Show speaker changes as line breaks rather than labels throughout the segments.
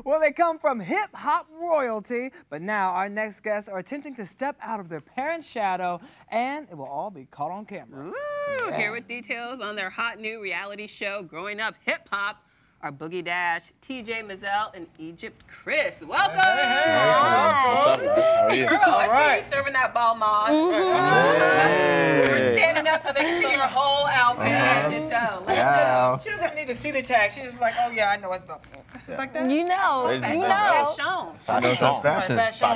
Well, they come from hip-hop royalty, but now our next guests are attempting to step out of their parents' shadow, and it will all be caught on camera.
Ooh, here with details on their hot new reality show, Growing Up Hip Hop, are Boogie Dash, TJ Mazzell, and Egypt Chris. Welcome!
What's up, guys? How are you?
Girl, I see you serving that ball mod. We're standing up so they can see your whole outfit head to toe.
Yeah.
She doesn't need to see the tag. She's just like, oh yeah, I know it's about this is like that.
You know, you know.
Fashion.
Fashion.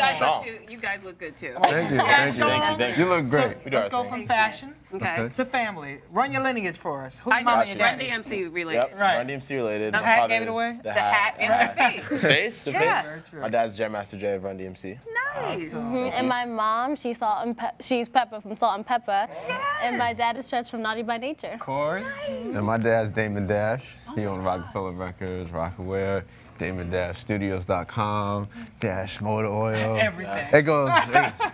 You guys look good too.
Thank you.
Thank
You look great.
So, let's go from fashion
Okay.
to family. Run your lineage for us. Who's
I
mama
know
and
Run
daddy?
DMC related.
Yep.
Right.
Run DMC related.
The
My
hat
father
gave it
is
away?
The hat and the face.
The face? The
Yeah.
face? My dad's Jam Master Jay of Run DMC.
Nice.
And my mom, she's Pepper from Salt and Pepper. And my dad is Stretch from Naughty by Nature.
Of course.
And my dad's Damon Dash. He owns Rockefeller Records, Rockaware, DamonDashStudios.com, Dash Motor Oil.
Everything.
It goes,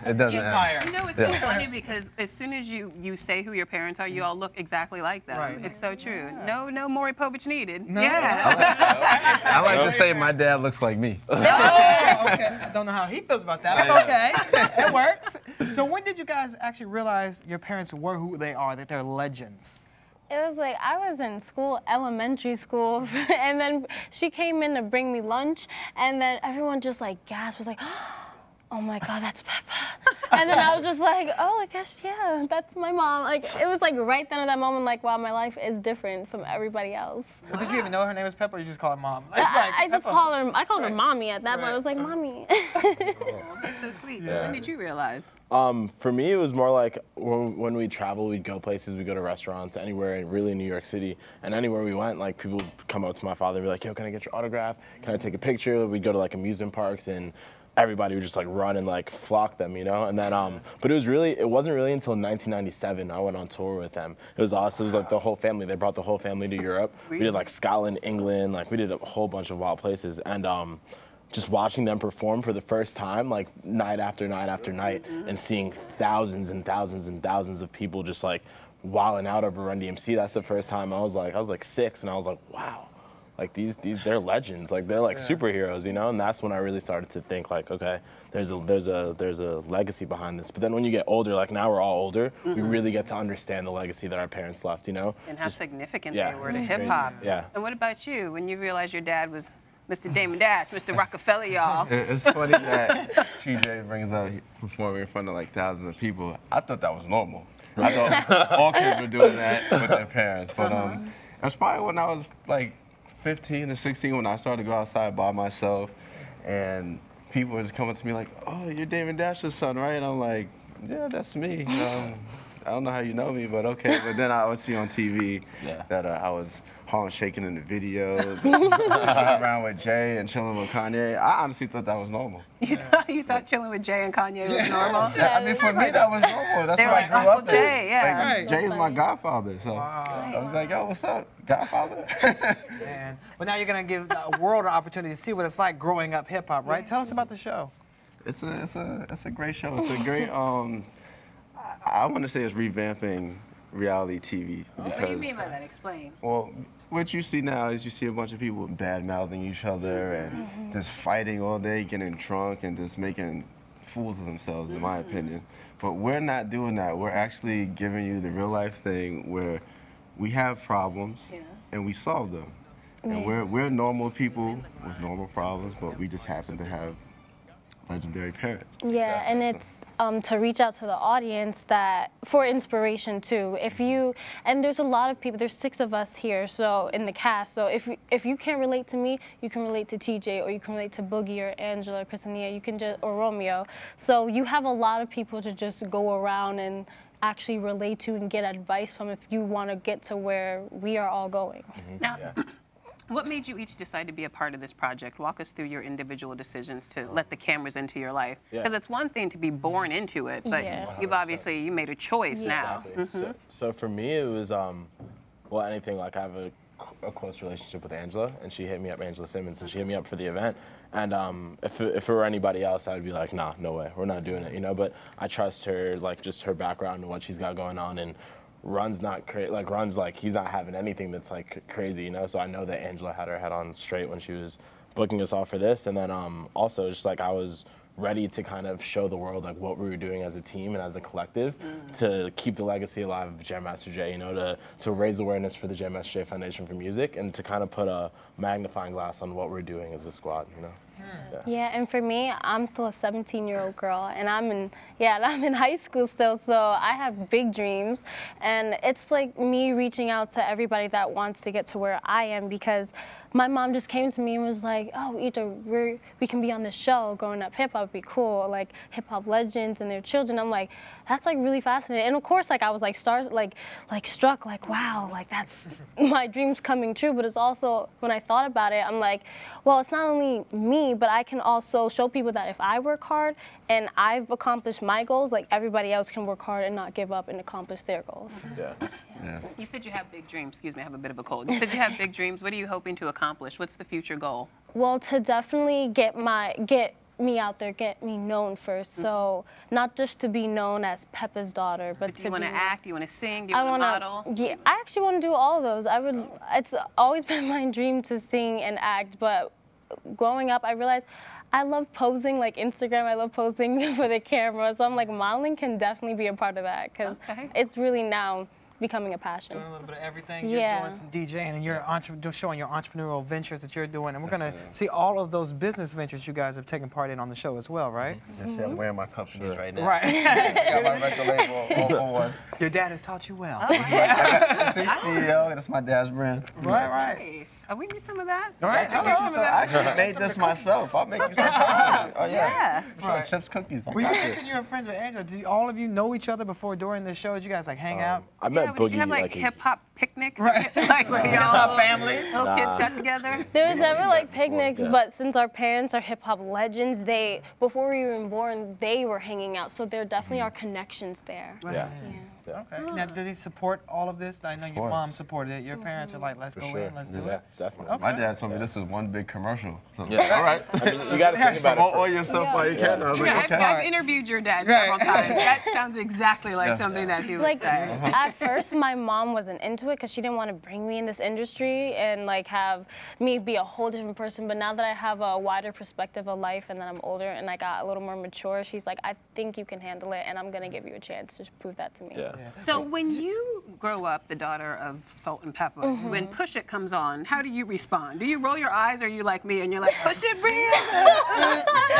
it doesn't
Empire.
end.
You know, it's so funny because as soon as you say who your parents are, you all look exactly like them.
Right.
It's so true. No Maury Povich needed.
No.
Yeah.
I like to say my dad looks like me.
Oh, okay. I don't know how he feels about that, but okay. It works. So when did you guys actually realize your parents were who they are, that they're legends?
It was like I was in school, elementary school, and then she came in to bring me lunch, and then everyone just like gasped, was like, oh my God, that's Peppa. And then I was just like, oh, I guess, yeah, that's my mom. Like, it was like right then at that moment, like, wow, my life is different from everybody else.
Well, did you even know her name was Peppa, or you just call her mom? It's
I just
Peppa.
called her mommy at that point. I was like, mommy.
That's so sweet. So when did you realize?
For me, it was more like when we travel, we'd go places, we'd go to restaurants, anywhere, in really New York City. And anywhere we went, like, people would come up to my father and be like, yo, can I get your autograph? Can I take a picture? We'd go to, like, amusement parks, and everybody would just like run and like flock them, you know? And then, but it wasn't really until 1997 I went on tour with them. It was awesome. It was like the whole family. They brought the whole family to Europe. We did like Scotland, England, like we did a whole bunch of wild places. And just watching them perform for the first time, like night after night after night, and seeing thousands and thousands and thousands of people just like wilding out over Run DMC. That's the first time I was like 6, and I was like, wow. Like these they're legends, like they're like superheroes, you know. And that's when I really started to think like, okay, there's a legacy behind this. But then when you get older, like now we're all older, we really get to understand the legacy that our parents left, you know.
And how significant
yeah,
they were to
it's
hip hop.
crazy. Yeah.
And what about you? When you realized your dad was Mr. Damon Dash, Mr. Rockefeller, y'all.
It's funny that TJ brings up performing in front of like thousands of people. I thought that was normal. I thought all kids were doing that with their parents. But it was probably when I was like 15 or 16 when I started to go outside by myself, and people were just coming to me like, oh, you're Damon Dash's son, right? And I'm like, yeah, that's me. I don't know how you know me, but okay. But then I would see on TV that I was Harlem shaking in the videos, and around with Jay and chilling with Kanye. I honestly thought that was normal.
You thought chilling with Jay and Kanye was normal?
Yeah, I mean, for me, that was normal. That's
They were
what I
like
grew
Uncle
up in.
Jay, yeah.
Like, Jay is my godfather, so I was like, yo, what's up, godfather?
Man. But now you're going to give the world an opportunity to see what it's like growing up hip-hop, right? Tell us about the show.
It's a great show. It's a great, I want to say it's revamping reality TV. Because,
What do you mean by that? Explain.
well, what you see now is you see a bunch of people bad-mouthing each other and just fighting all day, getting drunk, and just making fools of themselves, in my opinion. But we're not doing that. We're actually giving you the real-life thing where we have problems and we solve them. And we're normal people with normal problems, but we just happen to have legendary parents.
Yeah, and it's to reach out to the audience that for inspiration too. And there's a lot of people. There's 6 of us here, so in the cast. So if you can't relate to me, you can relate to TJ, or you can relate to Boogie or Angela, or Chrisania. You can or Romeo. So you have a lot of people to just go around and actually relate to and get advice from if you want to get to where we are all going.
Now, what made you each decide to be a part of this project? Walk us through your individual decisions to let the cameras into your life. Because it's one thing to be born into it, but you've obviously, you made a choice now.
Exactly. So for me, it was, well, anything, like I have a close relationship with Angela, and she hit me up, Angela Simmons, and she hit me up for the event. And if it were anybody else, I'd be like, nah, no way, we're not doing it, you know? But I trust her, like just her background and what she's got going on, and Run's not crazy. Like Run's like he's not having anything that's like crazy, you know. So I know that Angela had her head on straight when she was booking us all for this, and then also just like I was ready to kind of show the world like what we were doing as a team and as a collective to keep the legacy alive of Jam Master Jay, you know, to raise awareness for the Jam Master Jay Foundation for Music and to kind of put a magnifying glass on what we're doing as a squad, you know.
Yeah, and for me, I'm still a 17-year-old girl, and I'm in high school still, so I have big dreams, and it's like me reaching out to everybody that wants to get to where I am, because my mom just came to me and was like, oh, either we can be on the show, Growing Up Hip Hop would be cool, like hip hop legends and their children. I'm like, that's like really fascinating. And of course, like I was like struck, like wow, like that's my dreams coming true. But it's also, when I thought about it, I'm like, well, it's not only me, but I can also show people that if I work hard and I've accomplished my goals, like everybody else can work hard and not give up and accomplish their goals.
Yeah.
Yeah.
You said you have big dreams. Excuse me, I have a bit of a cold. You said you have big dreams. What are you hoping to accomplish? What's the future goal?
Well, to definitely get me out there, get me known first. So not just to be known as Peppa's daughter, but
do you want to act? Do you want to sing? Do you
I
want
want
to model?
Yeah, I actually want to do all of those. It's always been my dream to sing and act, but growing up, I realized I love posing, like Instagram. I love posing for the camera. So I'm like, modeling can definitely be a part of that because it's really now becoming a passion.
Doing a little bit of everything.
Yeah.
You're doing some DJing and you're showing your entrepreneurial ventures that you're doing. And we're going to see all of those business ventures you guys have taken part in on the show as well, right?
Yes, I'm wearing my companies right now.
Right.
Got my record label, all for one.
Your dad has taught you well.
Oh, yeah.
CEO, that's my dad's brand.
Right.
Nice. Oh, we need some of that.
All right.
I actually made this myself. I'll make you some cookies. Oh, yeah.
Right.
Chips cookies.
Well, you mentioned you were friends with Angela. Did all of you know each other before, during the show? Did you guys like hang out?
I met
Did
Boogie
you have like
a-
hip hop picnics?
Right.
Like where
Hip hop
y'all
families?
little kids got together?
There was never like picnics,
Yeah.
but since our parents are hip hop legends, before we were even born, they were hanging out. So there definitely are connections there.
Yeah.
Okay. Now, did he support all of this? I know your
course.
mom supported it. Your parents are like, let's
For
go
sure.
in, let's do
Yeah,
it.
definitely.
My dad told me this is one big commercial. So,
Yeah.
all right.
I mean, you got to think about
Promote
it.
all your stuff while you can. I was
Yeah,
like,
I've
okay.
interviewed your dad several
Right.
times. That sounds exactly like
Yes.
something that he would
Like
say.
at first, my mom wasn't into it because she didn't want to bring me in this industry and like have me be a whole different person. But now that I have a wider perspective of life and that I'm older and I got a little more mature, she's like, I think you can handle it, and I'm gonna give you a chance to prove that to me.
Yeah.
So when you grow up, the daughter of Salt and Pepper, when Push It comes on, how do you respond? Do you roll your eyes, or are you like me and you're like, push it real?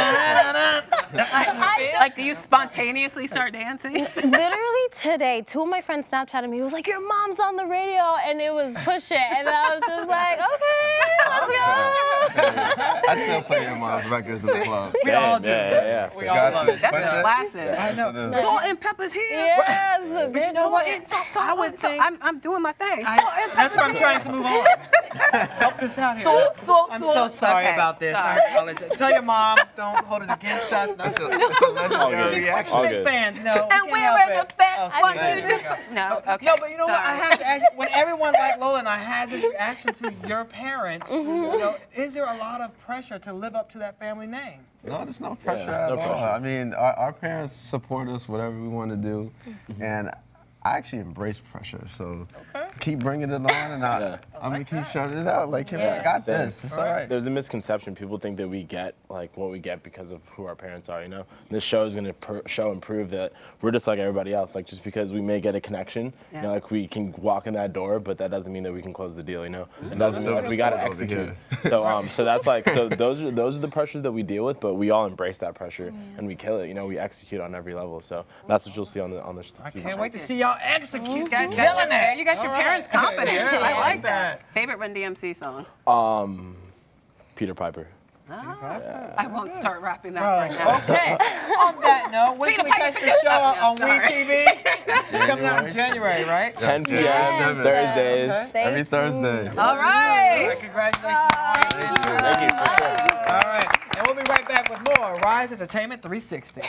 Like, do you spontaneously start dancing?
Literally today, two of my friends Snapchatted me. It was like, your mom's on the radio, and it was Push It, and I was just like, okay, let's go.
I still play your mom's records in the club.
We all do.
Yeah.
We all love it.
That's
Push
a
It.
classic.
I know.
Salt and Pepper's here.
Yes,
But you know what? I would think.
I'm doing my thing.
That's why I'm trying to move on. Help us out here.
Salt.
I'm so sorry
Okay,
about this.
sorry.
I apologize. Tell your mom, don't hold it against us.
It's a
All
legendary
good.
We're
reaction.
just
All
big
good.
fans, you know.
And
we
where
can't
are
help
the
it.
fans?
Oh,
One,
see,
two,
there you
two.
go.
No, okay.
No, but you know what? I
sorry.
have to ask you, when everyone like Lola and I has this reaction to your parents, you know, is there a lot of pressure to live up to that family name?
No, there's no pressure
Yeah,
at
no
all.
pressure.
I mean, our parents support us, whatever we want to do. And I actually embrace pressure, so keep bringing it on, and I'm gonna keep shouting it out. Like, hey, I got
Same.
this. It's all right.
There's a misconception. People think that we get like what we get because of who our parents are. You know, this show is gonna show and prove that we're just like everybody else. Like just because we may get a connection, you know, like we can walk in that door, but that doesn't mean that we can close the deal. You know, it doesn't mean like we gotta
over
execute.
here.
So that's like those are the pressures that we deal with, but we all embrace that pressure and we kill it. You know, we execute on every level. So that's what you'll see on the
I
season.
can't wait to see y'all execute.
You guys
Killing it.
you got your parents' confidence. I like that.
that.
Favorite Run DMC song?
Peter Piper.
I won't start rapping that
Bro,
right now.
okay. On that note, when can we catch the show on
Sorry.
WeTV? It's coming out in January, right?
10 p.m.
Yeah.
Thursdays.
Okay.
Stay
Every
tuned.
Thursday.
All
All
right.
right, congratulations.
Thank you. For sure.
All right, and we'll be right back with more Rise Entertainment 360.